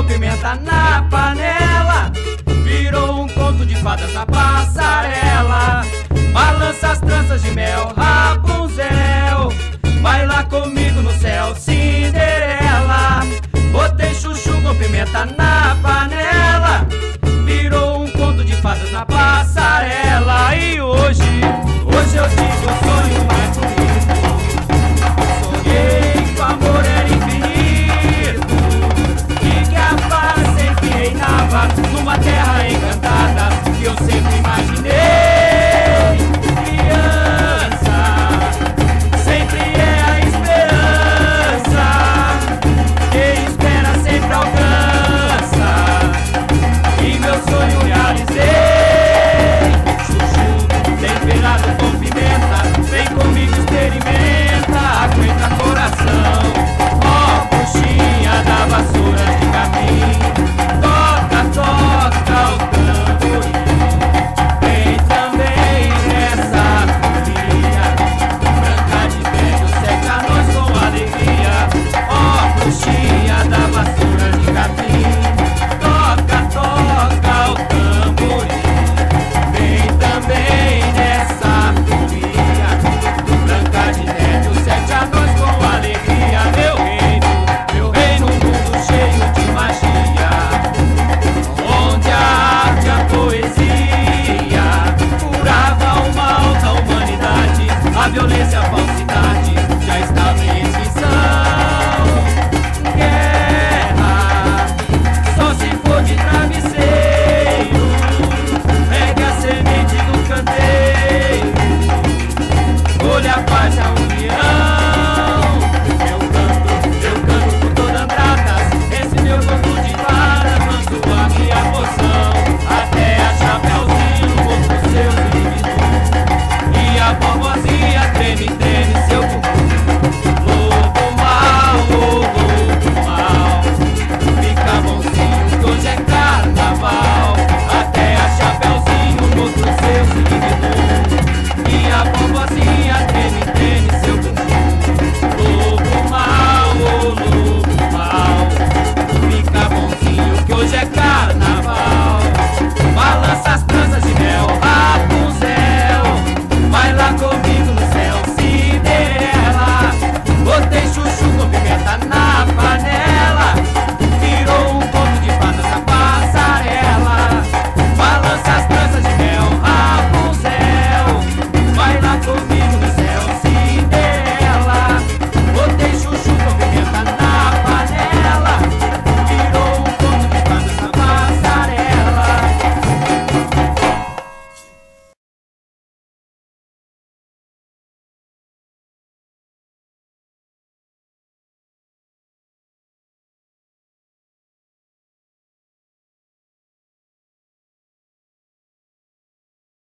com pimenta na panela. Virou um conto de fadas na passarela. Balança as tranças de mel, Rapunzel. Vai lá comigo no céu, Cinderela. Botei chuchu com pimenta na panela. Virou um conto de fadas na passarela. E hoje eu tive um sonho mais bonito. Sonhei que o amor era infinito e que a paz sempre reinava numa terra encantada que eu sempre imaginei. Criança sempre é a esperança. Quem espera sempre alcança. E meu sonho realizei. Chuchu temperado com pimenta, vem comigo, experimenta, aguenta coração. Ó, puxinha da vassoura de capim, toca, toca o tamborim. Vem também nessa folia, branca de velho, seca nós com alegria. Ó, puxinha da vassoura de capim, toca, toca o tamborim. Vem também nessa folia, branca de neve, sete anões com alegria. Meu reino, um mundo cheio de magia, onde a arte, a poesia curava o mal da humanidade. A violência, a falsidade já estava em extinção. Guerra só se for de travesseiro, pegue a semente do canteiro, colhe a paz, a união. Eu canto por todas gratas, esse meu conto de fadas, manso a minha poção, até a Chapeuzinho mostra os seus inimigos, e a vovozinha treme, treme seu bumbum. Lobo mal, fica bonzinho que hoje é carnaval, até a Chapeuzinho mostra os seus inimigos, e a vovozinha treme, treme seu bumbum. Lobo mal, fica bonzinho que hoje é carnaval. Balança as tranças de mel, Rapunzel. Vai lá comigo no céu, Cinderela. Botei chuchu com pimenta na